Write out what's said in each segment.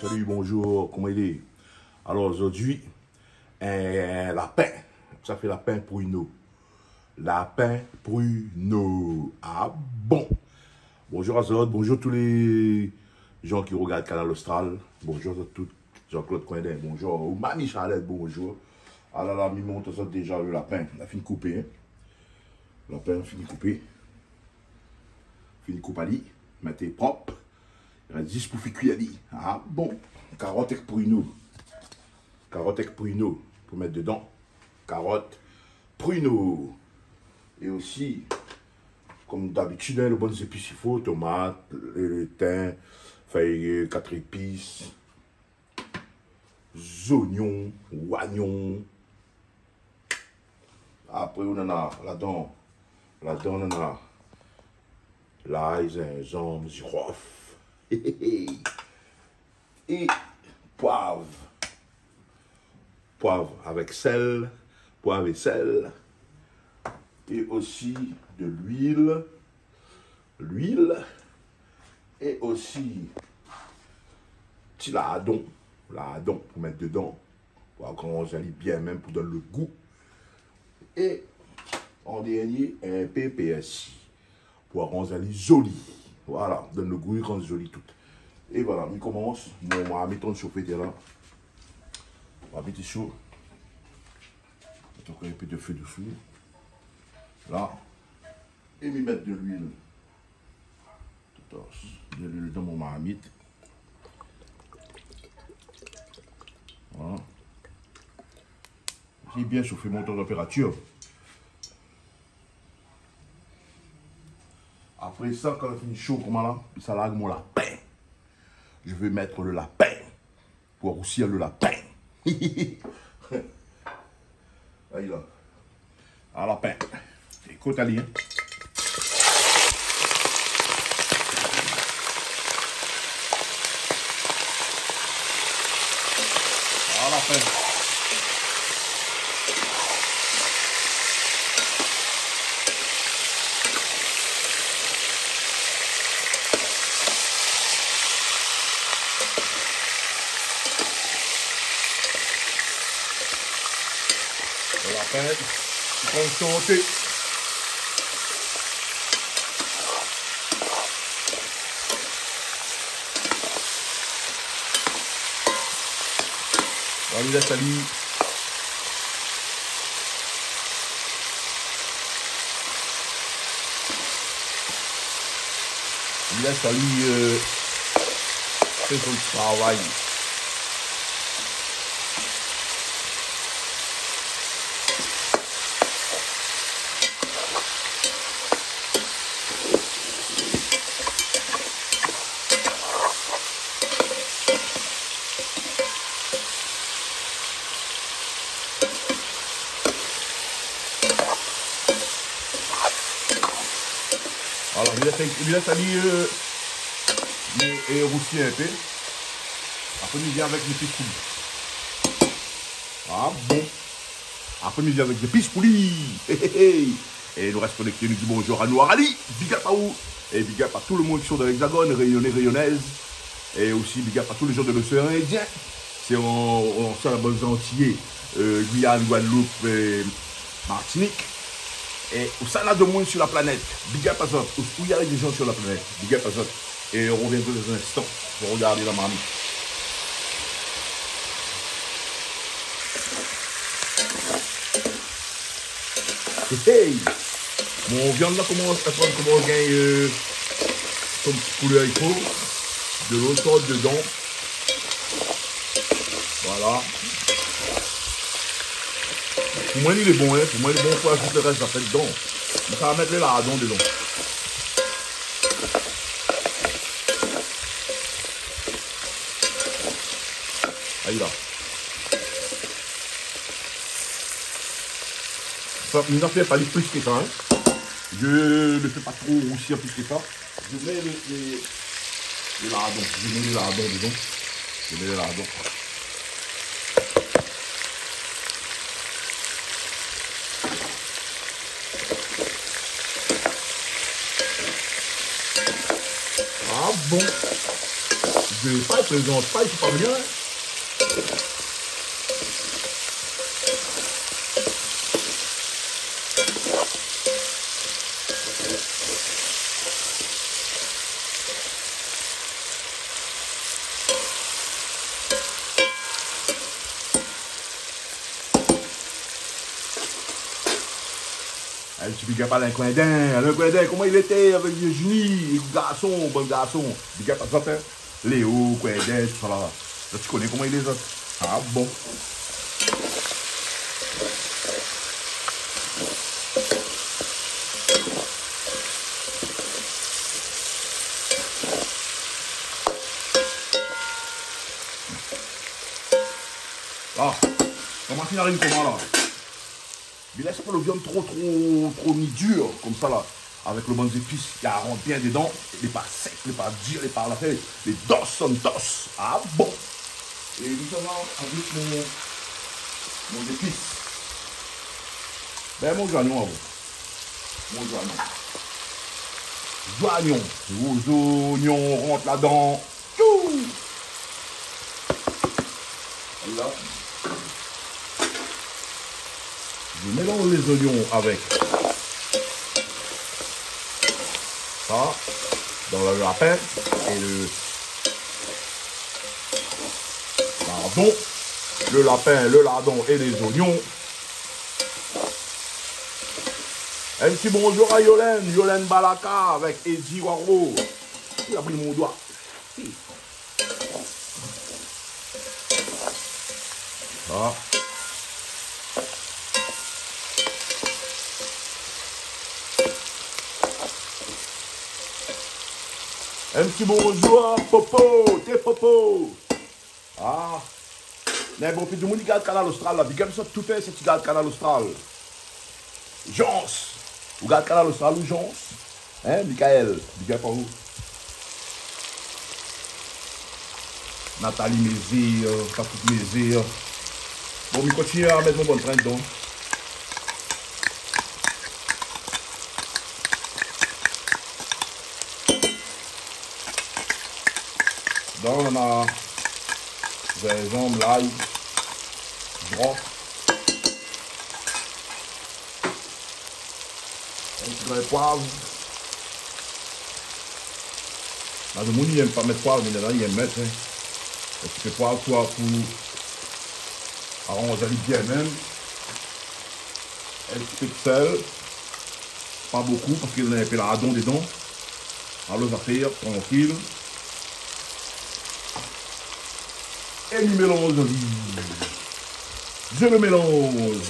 Salut, bonjour, comment il est? Alors aujourd'hui, un lapin, ça fait lapin pruneau. Lapin pruneau. Ah bon? Bonjour Azod, bonjour tous les gens qui regardent Canal Austral. Bonjour à tous, Jean-Claude Coindin, bonjour. Mami Charlotte, bonjour. Ah là là, mi montre ça déjà le lapin. On a fini de couper. Hein? Le lapin a fini de couper. Fini de couper à lit. Mettez propre. Il reste 10 pour faire cuire à lit. Ah bon? Carotte avec pruneau. Carotte avec pruneau. Pour mettre dedans. Carotte, pruneau. Et aussi, comme d'habitude, le bon épices il faut. Tomates, le thym, feuilles, 4 épices. Oignons, oignons. Après, on en a là-dedans. Là-dedans, on en a l'ail, gingembre, girofle. Et poivre. Poivre avec sel. Poivre et sel. Et aussi de l'huile. L'huile. Et aussi petit lardon. Lardon pour mettre dedans. Pour qu'on s'allie bien même pour donner le goût. Et en dernier, un PPS. Pour qu'on s'allie joli. Voilà, donne le goût, rend joli tout. Et voilà, on commence. Bon, on va mettre le chauffer là. On va mettre chaud. On va mettre un peu de feu dessous. Là. Et me mettre de l'huile. De l'huile dans mon marmite. Voilà. J'ai bien chauffé mon température. Après ça, quand il finit chaud comme là, ça largue mon lapin. Je vais mettre le lapin pour roussir le lapin. Allez là. Un lapin. Écoute, allez. Un lapin. Il faut chanter. On lui laisse aller. On lui laisse aller faire son travail. Alors, il laisse aller et roussir un peu. Après, il vient avec les piscoulis. Ah bon. Après, il vient avec des piscoulis. Et nous reste connecté. Nous dit bonjour à Noir Ali. Big up à vous. Et big up à tout le monde qui sont dans l'Hexagone, Rayonnais, Rayonnaises. Et aussi big up à tous les gens de l'océan Indien. C'est en la bonne entier. Guyane, Guadeloupe, Martinique. Et où ça n'a de moins sur la planète. Big up à ça. Où il y a des gens sur la planète. Big up à ça. Et on revient dans un instant pour regarder la marmite. Hey! Mon viande là commence à prendre comment on gagne son petit couleur il faut. De l'eau sort dedans. Voilà. Pour moi, il est bon, hein. Pour moi, il est bon pour ajouter le reste après dedans. Mais ça va mettre les lardons dedans. Allez là. Ça, il n'en fait pas les plus que ça, hein. Je ne fais pas trop roussir plus que ça. Je mets les lardons. Je mets les lardons dedans. Je mets les lardons. bon. Je vais pas être présent, pas, il faut pas bien. Elle ne big up à l'Incoin d'Inde, comment il était avec Virginie, garçon, bon garçon. Big up à ça, hein. Léo, Coin d'Inde, tout ça là. Là, tu connais comment il est, ça. Ah bon. Ah, comment il arrive comment là? Mais laisse pas le viande trop mis dur, comme ça là. Avec le bon épices, il rentre bien dedans. Il n'est pas sec, il n'est pas dur, il n'est pas la fête. Les dos sont dos. Ah bon. Et notamment avec mon épice. Ben mon joignon à vous. Mon joignon. Joignon. Vos oignons rentrent là-dedans. Tchou. Là. Je mélange les oignons avec ça dans le lapin et le lardon. Le lapin, le lardon et les oignons. Un petit bonjour à Yolène Balaka avec Eddie Waro. Il a pris mon doigt. Ça. Un petit bonjour, Popo, t'es Popo. Ah. Mais bon, puis tout le monde regarde le canal austral, là. Puis comme ça, tout fait, c'est que tu regardes le canal austral. Jons. Vous regardez le canal austral ou Jons? Hein, Michael? Big up à vous. Nathalie Mézir, Patrick Mézir. Bon, je continue à mettre mon bon train dedans. Donc, on a des jambes, l'ail, gros. Un petit peu de poivre. Là, le monde, il n'aime pas mettre poivre, mais là, il aime mettre. Hein. Un petit peu de poivre, soit pour arranger bien même. Un petit peu de sel. Pas beaucoup, parce qu'il y a un peu lardon dedans. Alors, ça fait tranquille. Et il mélange. Je le mélange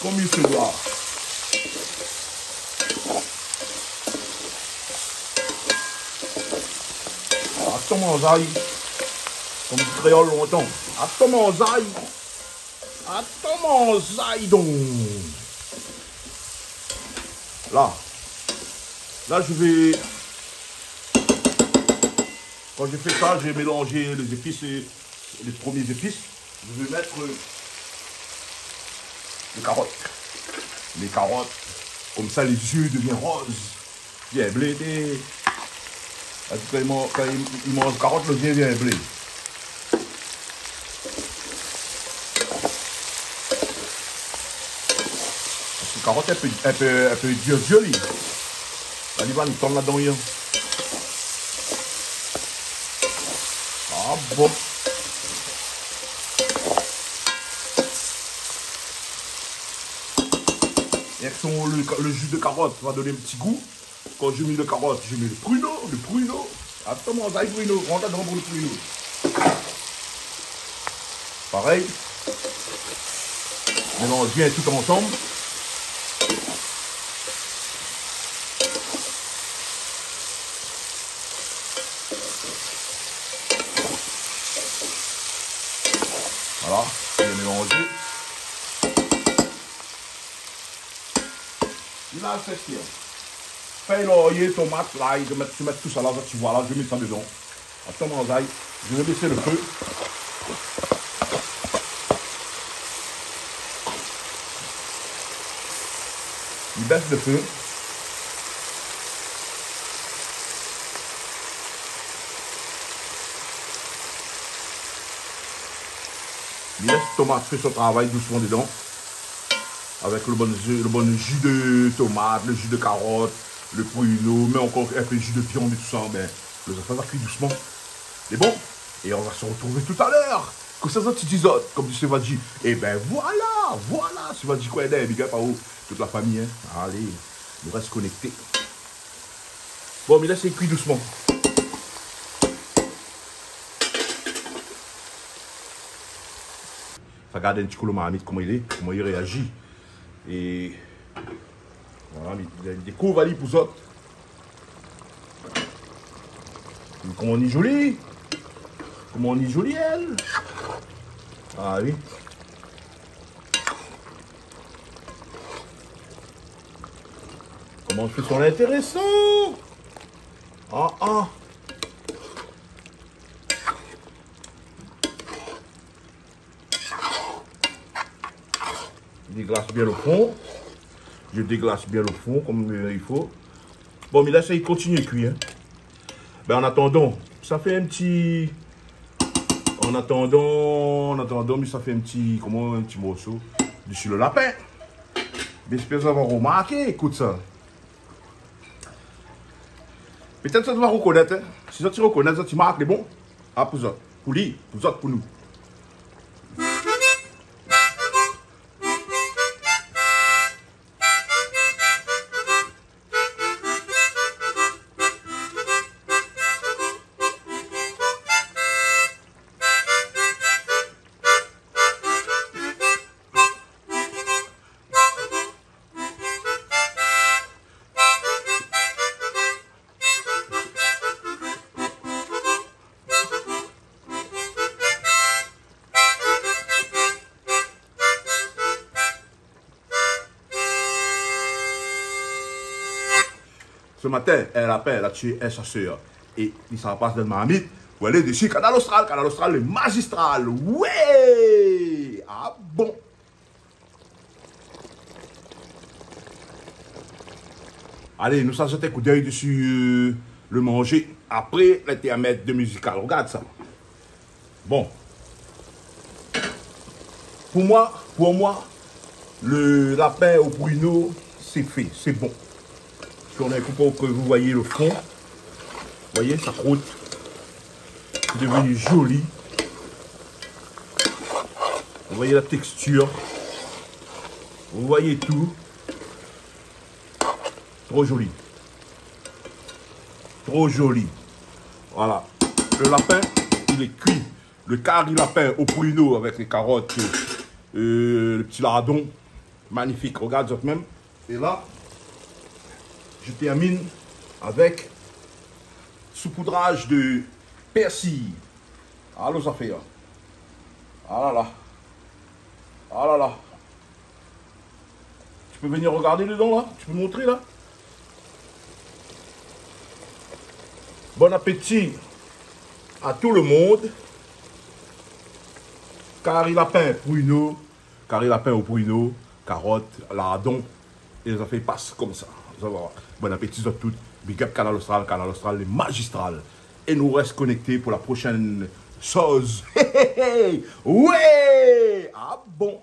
comme il se doit. Attends mon aïe. Comme du créole longtemps. Attends mon aïe. Attends mon aïe donc. Là. Là je vais. Quand j'ai fait ça, j'ai mélangé les épices et les premiers épices. Je vais mettre les carottes. Les carottes. Comme ça, les yeux deviennent roses. Bien blé. Quand il mange carottes, le vient bien blé. Les carottes, un peu jolies. Là, il va nous tomber là-dedans. Ah bon. Et le jus de carotte va donner un petit goût. Quand je mets le carotte, je mets le pruneau. Attends, mon aïe pruneau, rentre dedans pour le pruneau. Pareil. Mélange bien tout ensemble. Voilà, je vais mélanger. Il a fait ce pain, laurier, tomate, l'ail, je vais mettre tout ça là, tu vois là, je mets ça dedans. Attends mon ail, je vais baisser le feu. Il baisse le feu. Il laisse tomate faire son travail doucement dedans. Avec le bon jus de tomate, le jus de carotte, le pruneau, mais encore un peu de jus de viande et tout ça. Ben, les enfants va cuire doucement. C'est bon. Et on va se retrouver tout à l'heure. Que ça soit titisote, comme dit Sevadji. Et ben voilà, voilà. Sevadji quoi est big up à vous, toute la famille. Hein. Allez, on reste connectés. Bon, mais là, c'est cuit doucement. Regardez un petit coup le marmite, comment il réagit. Et voilà, il découvre Ali pour ça. Comment on est joli. Comment on est joli, elle. Ah oui. Comment on fait son intéressant. Ah ah. Je déglace bien le fond. Je déglace bien le fond comme il faut. Bon, mais là, ça, il continue de cuire. Hein. Ben, en attendant, ça fait un petit... En attendant, mais ça fait un petit... Comment, un petit morceau dessus le lapin. Mais j'espère que vous avez remarqué, écoute ça. Peut-être que ça tu vas reconnaître. Hein. Si ça tu reconnais, ça tu marques les bons. Ah, pour ça. Pour lui, pour ça, pour nous. Ce matin, elle a tué sa soeur. Et il s'en passe dans le marmite. Où elle est dessus, Canal Austral, le magistral. Ouais! Ah bon! Allez, nous ça jeter un coup d'œil dessus le manger. Après, l'intermède de musical. Regarde ça. Bon. Pour moi, le lapin au pruneau, c'est fait, c'est bon. Si on a un coup pour que vous voyez le fond, vous voyez, ça croûte. C'est devenu joli. Vous voyez la texture. Vous voyez tout. Trop joli. Trop joli. Voilà. Le lapin, il est cuit. Le curry lapin au pruneau avec les carottes, le petit lardon. Magnifique. Regarde ça même. Et là, je termine avec saupoudrage de persil. Allô, ça fait. Ah là là. Ah là là. Tu peux venir regarder dedans là? Tu peux me montrer là? Bon appétit à tout le monde. Curry lapin pruneau. Curry lapin au pruneau. Carottes, lardon. Et les affaires passent comme ça. Bon appétit à toutes. Big up Canal Austral, les magistral. Et nous restons connectés pour la prochaine chose. Ouais! Ah bon!